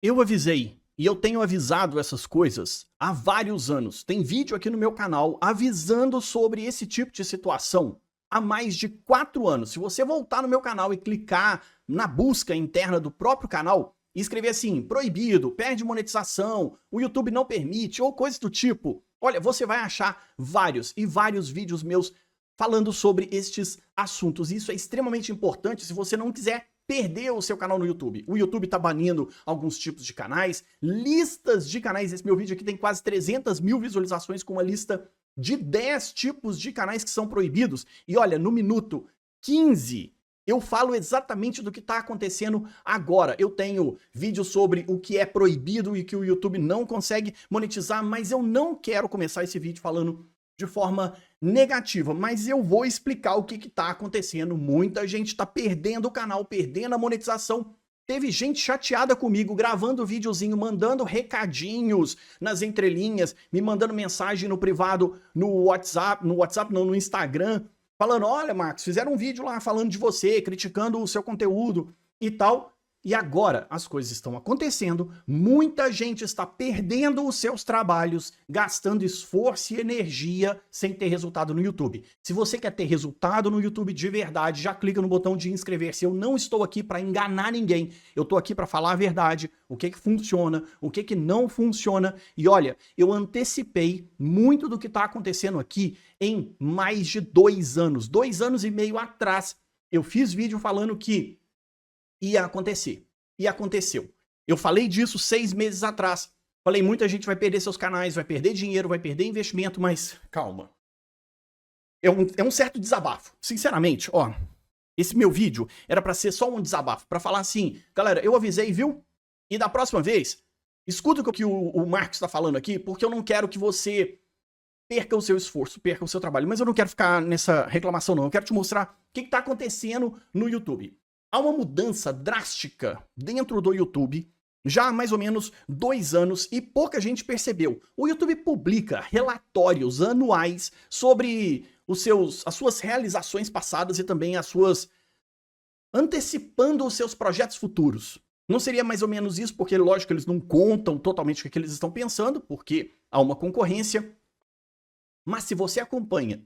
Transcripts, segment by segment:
Eu avisei, e eu tenho avisado essas coisas há vários anos. Tem vídeo aqui no meu canal avisando sobre esse tipo de situação há mais de 4 anos. Se você voltar no meu canal e clicar na busca interna do próprio canal e escrever assim, proibido, perde monetização, o YouTube não permite, ou coisas do tipo, olha, você vai achar vários e vários vídeos meus falando sobre estes assuntos. Isso é extremamente importante se você não quiser perder o seu canal no YouTube. O YouTube tá banindo alguns tipos de canais, listas de canais. Esse meu vídeo aqui tem quase 300 mil visualizações com uma lista de 10 tipos de canais que são proibidos. E olha, no minuto 15, eu falo exatamente do que tá acontecendo agora. Eu tenho vídeo sobre o que é proibido e que o YouTube não consegue monetizar, mas eu não quero começar esse vídeo falando de forma negativa, mas eu vou explicar o que tá acontecendo. Muita gente tá perdendo o canal, perdendo a monetização. Teve gente chateada comigo, gravando videozinho, mandando recadinhos nas entrelinhas, me mandando mensagem no privado, no WhatsApp não, no Instagram, falando, olha, Marcos, fizeram um vídeo lá falando de você, criticando o seu conteúdo e tal. E agora as coisas estão acontecendo, muita gente está perdendo os seus trabalhos, gastando esforço e energia sem ter resultado no YouTube. Se você quer ter resultado no YouTube de verdade, já clica no botão de inscrever-se. Eu não estou aqui para enganar ninguém, eu estou aqui para falar a verdade, o que funciona, o que não funciona. E olha, eu antecipei muito do que está acontecendo aqui em mais de 2 anos. 2 anos e meio atrás, eu fiz vídeo falando que ia acontecer. E aconteceu. Eu falei disso 6 meses atrás. Falei, muita gente vai perder seus canais, vai perder dinheiro, vai perder investimento, mas calma. É um certo desabafo. Sinceramente, ó, esse meu vídeo era pra ser só um desabafo, pra falar assim, galera, eu avisei, viu? E da próxima vez, escuta o que o Marcos tá falando aqui, porque eu não quero que você perca o seu esforço, perca o seu trabalho. Mas eu não quero ficar nessa reclamação, não. Eu quero te mostrar o que tá acontecendo no YouTube. Há uma mudança drástica dentro do YouTube já há mais ou menos 2 anos e pouca gente percebeu. O YouTube publica relatórios anuais sobre as suas realizações passadas e também antecipando os seus projetos futuros. Não seria mais ou menos isso, porque lógico eles não contam totalmente o que eles estão pensando, porque há uma concorrência. Mas se você acompanha,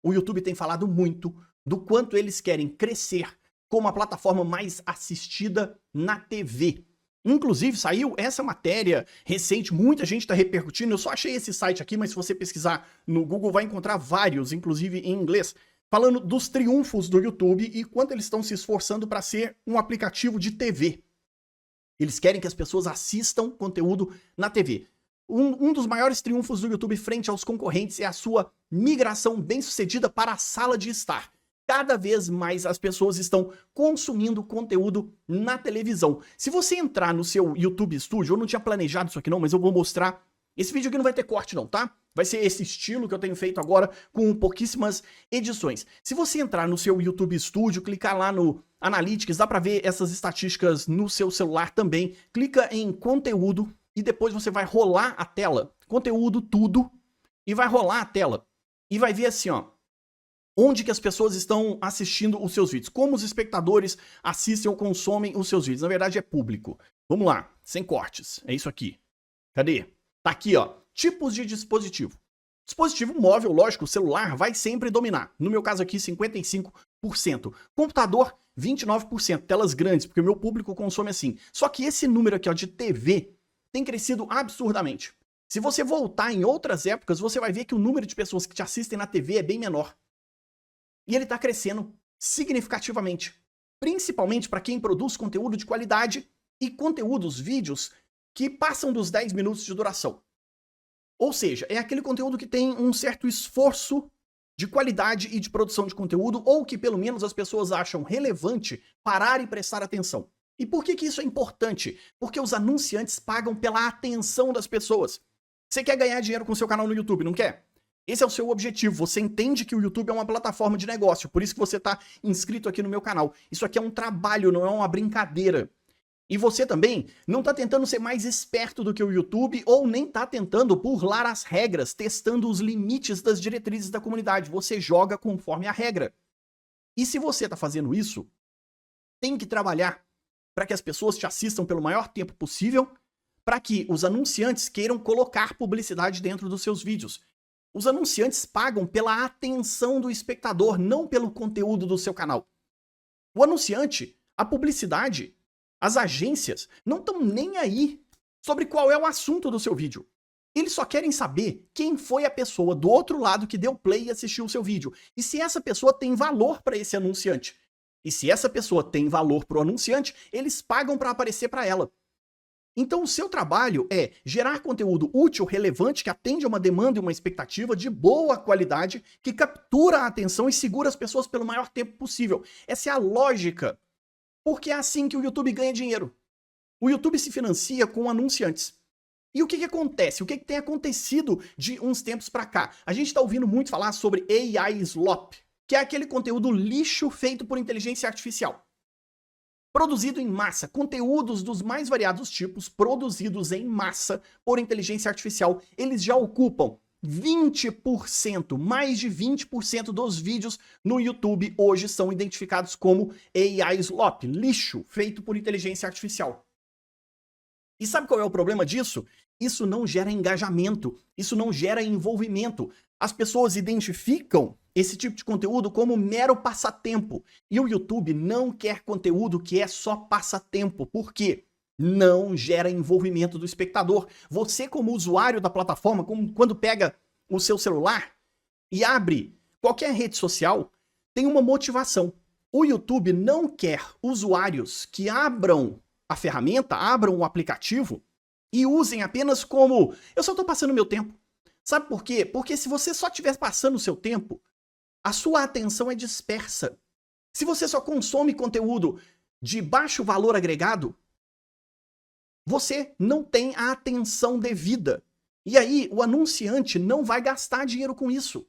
o YouTube tem falado muito do quanto eles querem crescer como a plataforma mais assistida na TV. Inclusive, saiu essa matéria recente, muita gente está repercutindo, eu só achei esse site aqui, mas se você pesquisar no Google vai encontrar vários, inclusive em inglês, falando dos triunfos do YouTube e quanto eles estão se esforçando para ser um aplicativo de TV. Eles querem que as pessoas assistam conteúdo na TV. Um dos maiores triunfos do YouTube frente aos concorrentes é a sua migração bem-sucedida para a sala de estar. Cada vez mais as pessoas estão consumindo conteúdo na televisão. Se você entrar no seu YouTube Studio, eu não tinha planejado isso aqui não, mas eu vou mostrar. Esse vídeo aqui não vai ter corte não, tá? Vai ser esse estilo que eu tenho feito agora, com pouquíssimas edições. Se você entrar no seu YouTube Studio, clicar lá no Analytics, dá pra ver essas estatísticas no seu celular também. Clica em conteúdo e depois você vai rolar a tela. Conteúdo, tudo, e vai rolar a tela. E vai ver assim, ó. Onde que as pessoas estão assistindo os seus vídeos, como os espectadores assistem ou consomem os seus vídeos. Na verdade é público. Vamos lá, sem cortes, é isso aqui. Cadê? Tá aqui, ó, tipos de dispositivo. Dispositivo móvel, lógico, o celular vai sempre dominar. No meu caso aqui, 55%. Computador, 29%, telas grandes, porque o meu público consome assim. Só que esse número aqui, ó, de TV tem crescido absurdamente. Se você voltar em outras épocas, você vai ver que o número de pessoas que te assistem na TV é bem menor. E ele está crescendo significativamente, principalmente para quem produz conteúdo de qualidade e conteúdos, vídeos, que passam dos 10 minutos de duração. Ou seja, é aquele conteúdo que tem um certo esforço de qualidade e de produção de conteúdo, ou que pelo menos as pessoas acham relevante parar e prestar atenção. E por que isso é importante? Porque os anunciantes pagam pela atenção das pessoas. Você quer ganhar dinheiro com seu canal no YouTube, não quer? Esse é o seu objetivo, você entende que o YouTube é uma plataforma de negócio, por isso que você está inscrito aqui no meu canal. Isso aqui é um trabalho, não é uma brincadeira. E você também não está tentando ser mais esperto do que o YouTube ou nem está tentando burlar as regras, testando os limites das diretrizes da comunidade. Você joga conforme a regra. E se você está fazendo isso, tem que trabalhar para que as pessoas te assistam pelo maior tempo possível, para que os anunciantes queiram colocar publicidade dentro dos seus vídeos. Os anunciantes pagam pela atenção do espectador, não pelo conteúdo do seu canal. O anunciante, a publicidade, as agências não estão nem aí sobre qual é o assunto do seu vídeo. Eles só querem saber quem foi a pessoa do outro lado que deu play e assistiu o seu vídeo. E se essa pessoa tem valor para esse anunciante. E se essa pessoa tem valor para o anunciante, eles pagam para aparecer para ela. Então o seu trabalho é gerar conteúdo útil, relevante, que atende a uma demanda e uma expectativa de boa qualidade, que captura a atenção e segura as pessoas pelo maior tempo possível. Essa é a lógica, porque é assim que o YouTube ganha dinheiro. O YouTube se financia com anunciantes. E o que acontece? O que tem acontecido de uns tempos para cá? A gente está ouvindo muito falar sobre AI Slop, que é aquele conteúdo lixo feito por inteligência artificial. Produzido em massa, conteúdos dos mais variados tipos, produzidos em massa por inteligência artificial, eles já ocupam 20%, mais de 20% dos vídeos no YouTube hoje são identificados como AI Slop, lixo feito por inteligência artificial. E sabe qual é o problema disso? Isso não gera engajamento, isso não gera envolvimento. As pessoas identificam esse tipo de conteúdo como mero passatempo. E o YouTube não quer conteúdo que é só passatempo. Por quê? Não gera envolvimento do espectador. Você, como usuário da plataforma, quando pega o seu celular e abre qualquer rede social, tem uma motivação. O YouTube não quer usuários que abram a ferramenta, abram o aplicativo e usem apenas como eu só estou passando meu tempo. Sabe por quê? Porque se você só estiver passando o seu tempo, a sua atenção é dispersa. Se você só consome conteúdo de baixo valor agregado, você não tem a atenção devida. E aí o anunciante não vai gastar dinheiro com isso.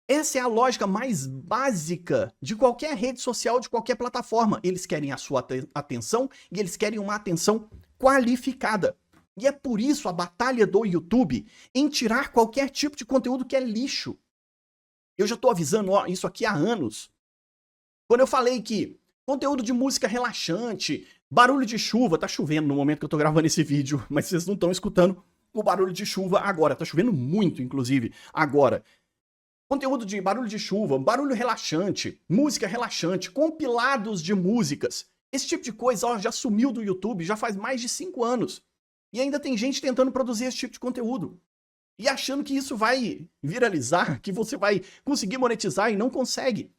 Essa é a lógica mais básica de qualquer rede social, de qualquer plataforma. Eles querem a sua atenção e eles querem uma atenção qualificada. E é por isso a batalha do YouTube em tirar qualquer tipo de conteúdo que é lixo. Eu já tô avisando isso aqui há anos. Quando eu falei que conteúdo de música relaxante, barulho de chuva, tá chovendo no momento que eu tô gravando esse vídeo, mas vocês não estão escutando o barulho de chuva agora. Tá chovendo muito, inclusive, agora. Conteúdo de barulho de chuva, barulho relaxante, música relaxante, compilados de músicas. Esse tipo de coisa já sumiu do YouTube já faz mais de 5 anos. E ainda tem gente tentando produzir esse tipo de conteúdo. E achando que isso vai viralizar, que você vai conseguir monetizar e não consegue.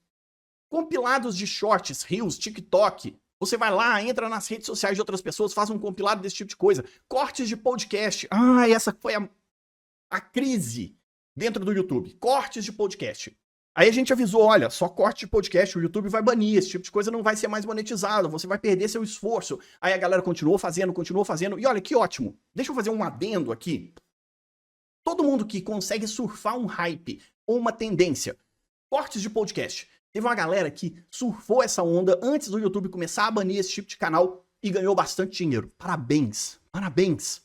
Compilados de shorts, reels, TikTok. Você vai lá, entra nas redes sociais de outras pessoas, faz um compilado desse tipo de coisa. Cortes de podcast. Essa foi a crise dentro do YouTube. Cortes de podcast. Aí a gente avisou, olha, só corte de podcast, o YouTube vai banir, esse tipo de coisa não vai ser mais monetizado, você vai perder seu esforço. Aí a galera continuou fazendo, e olha, que ótimo. Deixa eu fazer um adendo aqui. Todo mundo que consegue surfar um hype ou uma tendência, cortes de podcast, teve uma galera que surfou essa onda antes do YouTube começar a banir esse tipo de canal e ganhou bastante dinheiro. Parabéns, parabéns.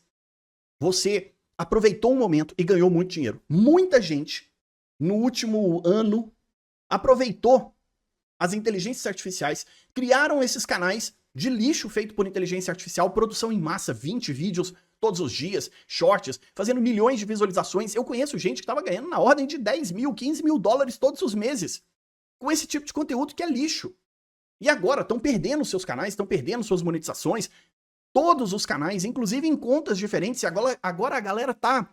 Você aproveitou um momento e ganhou muito dinheiro. Muita gente no último ano, aproveitou as inteligências artificiais, criaram esses canais de lixo feito por inteligência artificial, produção em massa, 20 vídeos todos os dias, shorts, fazendo milhões de visualizações. Eu conheço gente que estava ganhando na ordem de 10 mil, 15 mil dólares todos os meses, com esse tipo de conteúdo que é lixo. E agora estão perdendo seus canais, estão perdendo suas monetizações, todos os canais, inclusive em contas diferentes, e agora a galera tá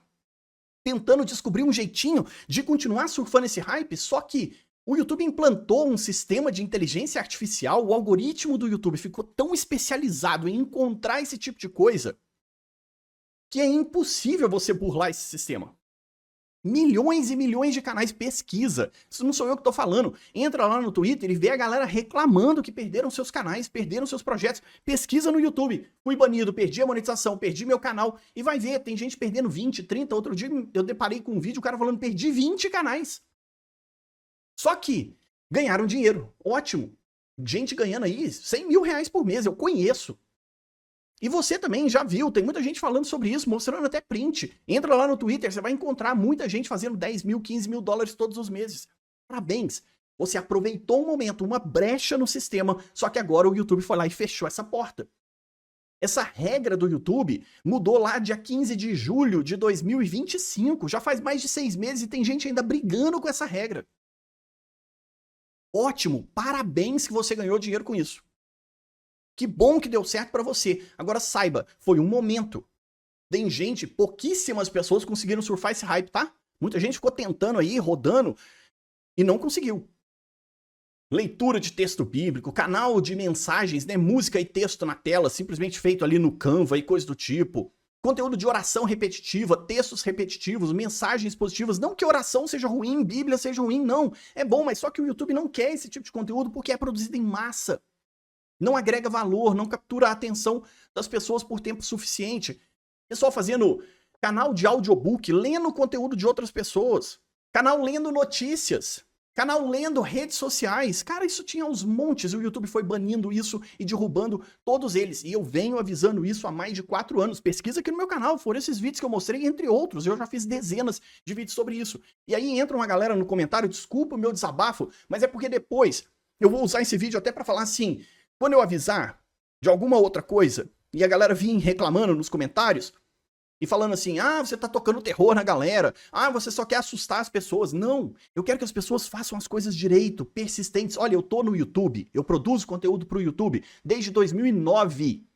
tentando descobrir um jeitinho de continuar surfando esse hype, só que o YouTube implantou um sistema de inteligência artificial, o algoritmo do YouTube ficou tão especializado em encontrar esse tipo de coisa que é impossível você burlar esse sistema. Milhões e milhões de canais pesquisa. Isso não sou eu que tô falando. Entra lá no Twitter e vê a galera reclamando que perderam seus canais, perderam seus projetos. Pesquisa no YouTube. Fui banido, perdi a monetização, perdi meu canal. E vai ver, tem gente perdendo 20, 30. Outro dia eu deparei com um vídeo, o cara falando, perdi 20 canais. Só que ganharam dinheiro. Ótimo. Gente ganhando aí 100 mil reais por mês, eu conheço. E você também já viu, tem muita gente falando sobre isso, mostrando até print. Entra lá no Twitter, você vai encontrar muita gente fazendo 10 mil, 15 mil dólares todos os meses. Parabéns. Você aproveitou um momento, uma brecha no sistema, só que agora o YouTube foi lá e fechou essa porta. Essa regra do YouTube mudou lá dia 15 de julho de 2025. Já faz mais de 6 meses e tem gente ainda brigando com essa regra. Ótimo, parabéns que você ganhou dinheiro com isso. Que bom que deu certo pra você. Agora saiba, foi um momento. Tem gente, pouquíssimas pessoas conseguiram surfar esse hype, tá? Muita gente ficou tentando aí, rodando, e não conseguiu. Leitura de texto bíblico, canal de mensagens, né? Música e texto na tela, simplesmente feito ali no Canva e coisa do tipo. Conteúdo de oração repetitiva, textos repetitivos, mensagens positivas. Não que oração seja ruim, Bíblia seja ruim, não. É bom, mas só que o YouTube não quer esse tipo de conteúdo porque é produzido em massa. Não agrega valor, não captura a atenção das pessoas por tempo suficiente. Pessoal fazendo canal de audiobook, lendo conteúdo de outras pessoas. Canal lendo notícias. Canal lendo redes sociais. Cara, isso tinha uns montes. O YouTube foi banindo isso e derrubando todos eles. E eu venho avisando isso há mais de 4 anos. Pesquisa aqui no meu canal. Foram esses vídeos que eu mostrei, entre outros. Eu já fiz dezenas de vídeos sobre isso. E aí entra uma galera no comentário, desculpa o meu desabafo, mas é porque depois eu vou usar esse vídeo até pra falar assim, quando eu avisar de alguma outra coisa e a galera vir reclamando nos comentários, e falando assim, ah, você tá tocando terror na galera, ah, você só quer assustar as pessoas. Não, eu quero que as pessoas façam as coisas direito, persistentes. Olha, eu tô no YouTube, eu produzo conteúdo pro YouTube desde 2009.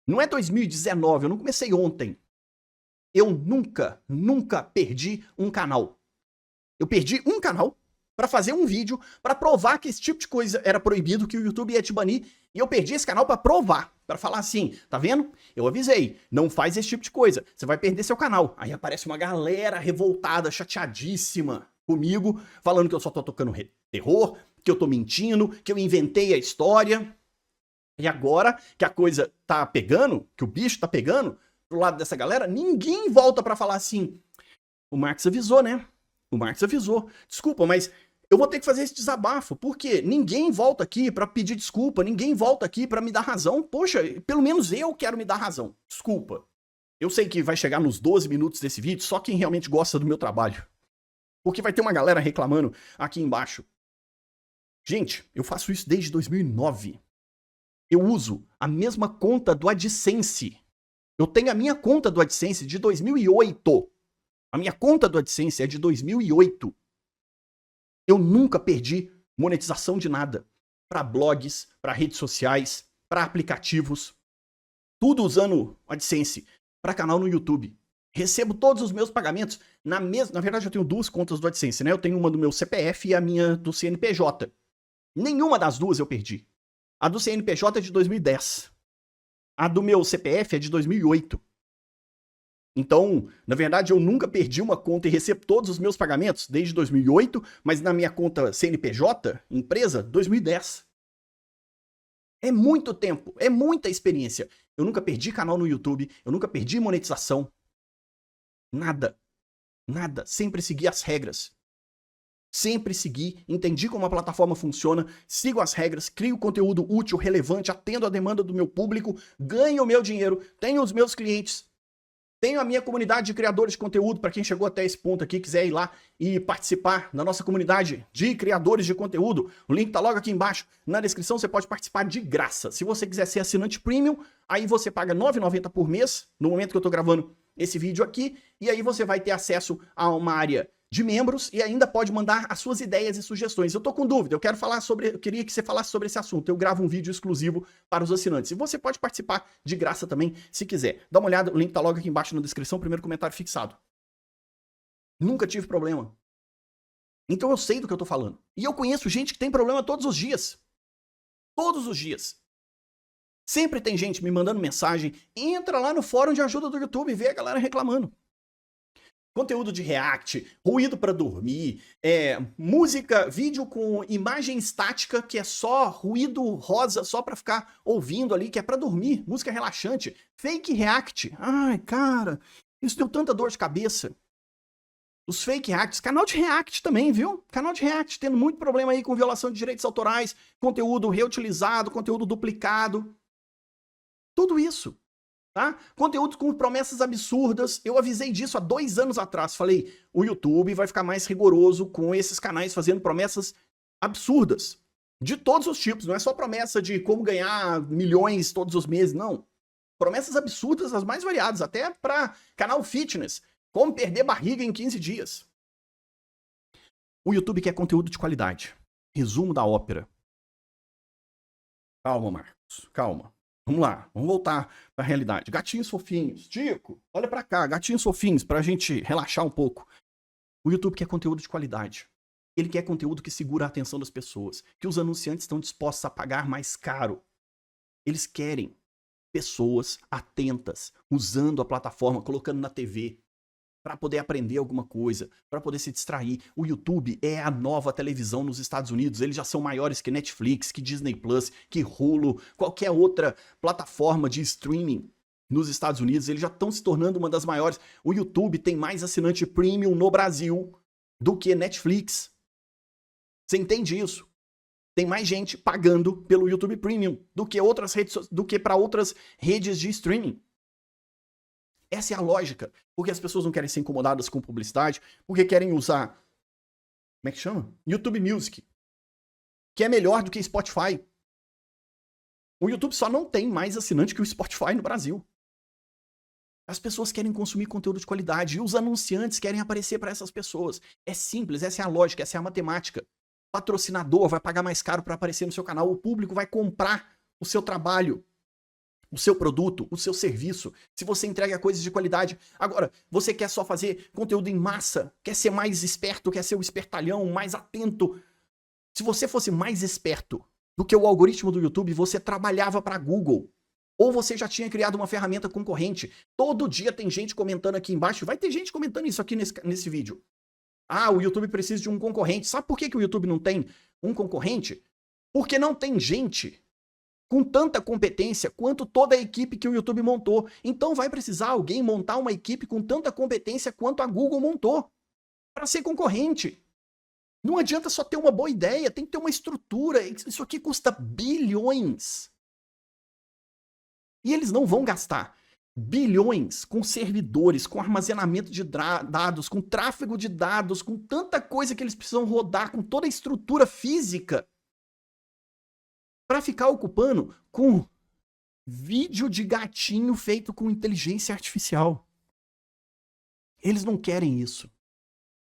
Não é 2019, eu não comecei ontem. Eu nunca perdi um canal. Eu perdi um canal pra fazer um vídeo pra provar que esse tipo de coisa era proibido, que o YouTube ia te banir, e eu perdi esse canal pra provar. Pra falar assim, tá vendo? Eu avisei, não faz esse tipo de coisa, você vai perder seu canal. Aí aparece uma galera revoltada, chateadíssima comigo, falando que eu só tô tocando terror, que eu tô mentindo, que eu inventei a história. E agora que a coisa tá pegando, que o bicho tá pegando, pro lado dessa galera, ninguém volta pra falar assim, o Marcos avisou, né? O Marcos avisou. Desculpa, mas eu vou ter que fazer esse desabafo, porque ninguém volta aqui pra pedir desculpa, ninguém volta aqui pra me dar razão. Poxa, pelo menos eu quero me dar razão. Desculpa. Eu sei que vai chegar nos 12 minutos desse vídeo só quem realmente gosta do meu trabalho. Porque vai ter uma galera reclamando aqui embaixo. Gente, eu faço isso desde 2009. Eu uso a mesma conta do AdSense. Eu tenho a minha conta do AdSense de 2008. A minha conta do AdSense é de 2008. Eu nunca perdi monetização de nada. Para blogs, para redes sociais, para aplicativos. Tudo usando AdSense. Para canal no YouTube. Recebo todos os meus pagamentos na mesma... Na verdade, eu tenho 2 contas do AdSense, né? Eu tenho uma do meu CPF e a minha do CNPJ. Nenhuma das duas eu perdi. A do CNPJ é de 2010. A do meu CPF é de 2008. Então, na verdade, eu nunca perdi uma conta e recebo todos os meus pagamentos desde 2008, mas na minha conta CNPJ, empresa, 2010. É muito tempo, é muita experiência. Eu nunca perdi canal no YouTube, eu nunca perdi monetização. Nada. Nada. Sempre segui as regras. Sempre segui, entendi como a plataforma funciona, sigo as regras, crio conteúdo útil, relevante, atendo a demanda do meu público, ganho o meu dinheiro, tenho os meus clientes. Tenho a minha comunidade de criadores de conteúdo, para quem chegou até esse ponto aqui, quiser ir lá e participar da nossa comunidade de criadores de conteúdo. O link tá logo aqui embaixo. Na descrição você pode participar de graça. Se você quiser ser assinante premium, aí você paga R$ 9,90 por mês, no momento que eu tô gravando esse vídeo aqui, e aí você vai ter acesso a uma área de membros e ainda pode mandar as suas ideias e sugestões. Eu tô com dúvida, eu queria que você falasse sobre esse assunto. Eu gravo um vídeo exclusivo para os assinantes. E você pode participar de graça também, se quiser. Dá uma olhada, o link tá logo aqui embaixo na descrição, primeiro comentário fixado. Nunca tive problema. Então eu sei do que eu tô falando. E eu conheço gente que tem problema todos os dias. Todos os dias. Sempre tem gente me mandando mensagem. Entra lá no fórum de ajuda do YouTube e vê a galera reclamando. Conteúdo de react, ruído para dormir, música, vídeo com imagem estática, que é só ruído rosa, só para ficar ouvindo ali, que é para dormir, música relaxante, fake react. Ai, cara, isso deu tanta dor de cabeça. Os fake reacts, canal de react também, viu? Canal de react tendo muito problema aí com violação de direitos autorais, conteúdo reutilizado, conteúdo duplicado. Tudo isso. Tá? Conteúdo com promessas absurdas, eu avisei disso há 2 anos atrás, falei, o YouTube vai ficar mais rigoroso com esses canais fazendo promessas absurdas. De todos os tipos, não é só promessa de como ganhar milhões todos os meses, não. Promessas absurdas, as mais variadas, até para canal fitness. Como perder barriga em 15 dias. O YouTube quer conteúdo de qualidade. Resumo da ópera. Calma, Marcos, calma. Vamos lá, vamos voltar para a realidade. Gatinhos fofinhos. Tico, olha para cá, gatinhos fofinhos, para a gente relaxar um pouco. O YouTube quer conteúdo de qualidade. Ele quer conteúdo que segura a atenção das pessoas, que os anunciantes estão dispostos a pagar mais caro. Eles querem pessoas atentas, usando a plataforma, colocando na TV, para poder aprender alguma coisa, para poder se distrair. O YouTube é a nova televisão nos Estados Unidos. Eles já são maiores que Netflix, que Disney Plus, que Hulu, qualquer outra plataforma de streaming nos Estados Unidos. Eles já estão se tornando uma das maiores. O YouTube tem mais assinante premium no Brasil do que Netflix. Você entende isso? Tem mais gente pagando pelo YouTube Premium do que outras redes, do que para outras redes de streaming. Essa é a lógica. Porque as pessoas não querem ser incomodadas com publicidade, porque querem usar, como é que chama? YouTube Music, que é melhor do que Spotify. O YouTube só não tem mais assinante que o Spotify no Brasil. As pessoas querem consumir conteúdo de qualidade e os anunciantes querem aparecer para essas pessoas. É simples, essa é a lógica, essa é a matemática. O patrocinador vai pagar mais caro para aparecer no seu canal, o público vai comprar o seu trabalho, o seu produto, o seu serviço, se você entrega coisas de qualidade. Agora, você quer só fazer conteúdo em massa, quer ser mais esperto, quer ser o espertalhão, mais atento. Se você fosse mais esperto do que o algoritmo do YouTube, você trabalhava para Google. Ou você já tinha criado uma ferramenta concorrente. Todo dia tem gente comentando aqui embaixo, vai ter gente comentando isso aqui nesse vídeo. Ah, o YouTube precisa de um concorrente. Sabe por que o YouTube não tem um concorrente? Porque não tem gente com tanta competência quanto toda a equipe que o YouTube montou. Então vai precisar alguém montar uma equipe com tanta competência quanto a Google montou para ser concorrente. Não adianta só ter uma boa ideia, tem que ter uma estrutura. Isso aqui custa bilhões. E eles não vão gastar bilhões com servidores, com armazenamento de dados, com tráfego de dados, com tanta coisa que eles precisam rodar, com toda a estrutura física, para ficar ocupando com vídeo de gatinho feito com inteligência artificial. Eles não querem isso.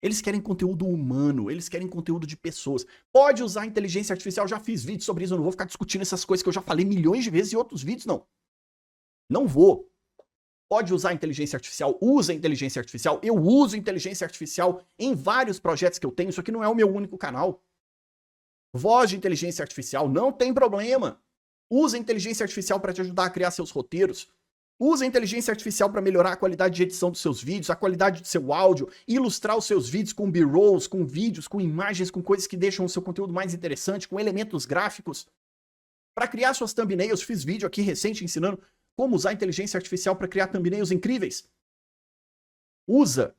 Eles querem conteúdo humano, eles querem conteúdo de pessoas. Pode usar inteligência artificial, já fiz vídeo sobre isso, eu não vou ficar discutindo essas coisas que eu já falei milhões de vezes em outros vídeos, não. Não vou. Pode usar inteligência artificial, usa inteligência artificial. Eu uso inteligência artificial em vários projetos que eu tenho. Isso aqui não é o meu único canal. Voz de inteligência artificial, não tem problema. Usa inteligência artificial para te ajudar a criar seus roteiros. Usa inteligência artificial para melhorar a qualidade de edição dos seus vídeos, a qualidade do seu áudio, ilustrar os seus vídeos com B-rolls, com vídeos, com imagens, com coisas que deixam o seu conteúdo mais interessante, com elementos gráficos. Para criar suas thumbnails, fiz vídeo aqui recente ensinando como usar inteligência artificial para criar thumbnails incríveis. Usa,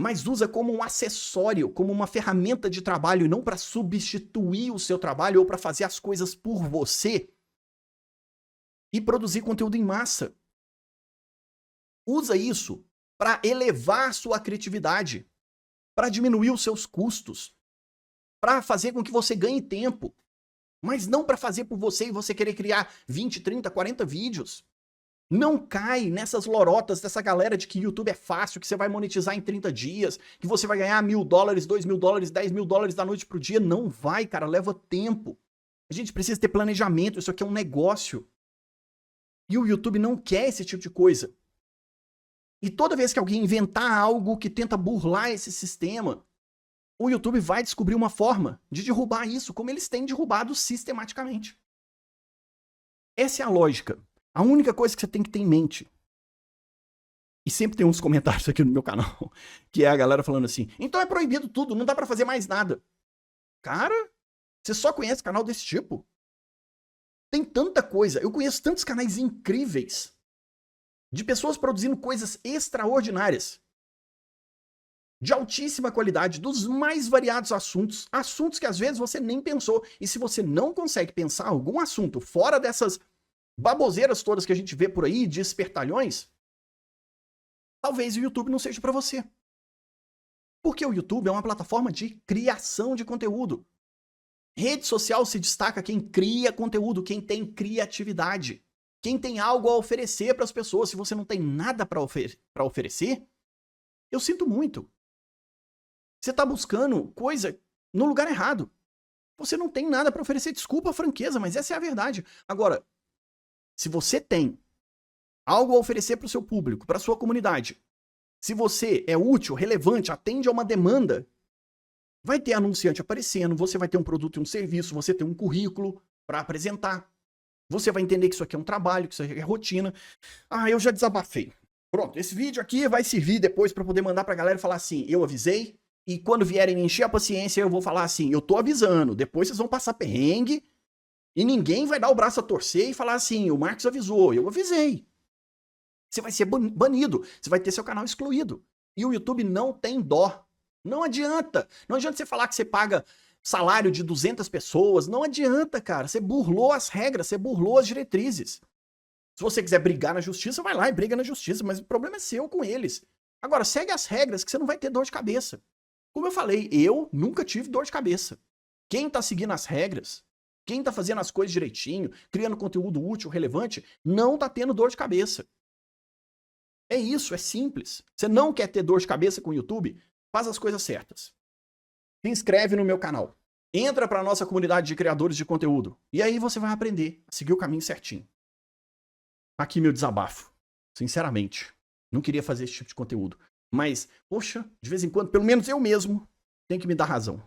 mas usa como um acessório, como uma ferramenta de trabalho e não para substituir o seu trabalho ou para fazer as coisas por você e produzir conteúdo em massa. Usa isso para elevar sua criatividade, para diminuir os seus custos, para fazer com que você ganhe tempo. Mas não para fazer por você e você querer criar 20, 30, 40 vídeos. Não cai nessas lorotas dessa galera de que YouTube é fácil, que você vai monetizar em 30 dias, que você vai ganhar $1.000, $2.000, $10.000 da noite pro dia. Não vai, cara, leva tempo. A gente precisa ter planejamento, isso aqui é um negócio. E o YouTube não quer esse tipo de coisa. E toda vez que alguém inventar algo que tenta burlar esse sistema, o YouTube vai descobrir uma forma de derrubar isso, como eles têm derrubado sistematicamente. Essa é a lógica. A única coisa que você tem que ter em mente, e sempre tem uns comentários aqui no meu canal, que é a galera falando assim, então é proibido tudo, não dá pra fazer mais nada. Cara, você só conhece canal desse tipo? Tem tanta coisa, eu conheço tantos canais incríveis, de pessoas produzindo coisas extraordinárias, de altíssima qualidade, dos mais variados assuntos, assuntos que às vezes você nem pensou. E se você não consegue pensar algum assunto fora dessas baboseiras todas que a gente vê por aí, de espertalhões, talvez o YouTube não seja para você. Porque o YouTube é uma plataforma de criação de conteúdo. Rede social se destaca quem cria conteúdo, quem tem criatividade, quem tem algo a oferecer para as pessoas. Se você não tem nada para oferecer, eu sinto muito. Você está buscando coisa no lugar errado. Você não tem nada para oferecer. Desculpa a franqueza, mas essa é a verdade. Agora, se você tem algo a oferecer para o seu público, para a sua comunidade, se você é útil, relevante, atende a uma demanda, vai ter anunciante aparecendo, você vai ter um produto e um serviço, você tem um currículo para apresentar. Você vai entender que isso aqui é um trabalho, que isso aqui é rotina. Ah, eu já desabafei. Pronto, esse vídeo aqui vai servir depois para poder mandar para a galera e falar assim, eu avisei, e quando vierem me encher a paciência, eu vou falar assim, eu tô avisando, depois vocês vão passar perrengue, e ninguém vai dar o braço a torcer e falar assim, o Marcos avisou, eu avisei. Você vai ser banido, você vai ter seu canal excluído. E o YouTube não tem dó. Não adianta. Não adianta você falar que você paga salário de 200 pessoas. Não adianta, cara. Você burlou as regras, você burlou as diretrizes. Se você quiser brigar na justiça, vai lá e briga na justiça, mas o problema é seu com eles. Agora, segue as regras que você não vai ter dor de cabeça. Como eu falei, eu nunca tive dor de cabeça. Quem tá seguindo as regras, quem tá fazendo as coisas direitinho, criando conteúdo útil, relevante, não tá tendo dor de cabeça. É isso, é simples. Você não quer ter dor de cabeça com o YouTube? Faz as coisas certas. Se inscreve no meu canal. Entra para a nossa comunidade de criadores de conteúdo. E aí você vai aprender a seguir o caminho certinho. Aqui meu desabafo. Sinceramente, não queria fazer esse tipo de conteúdo. Mas, poxa, de vez em quando, pelo menos eu mesmo, tenho que me dar razão.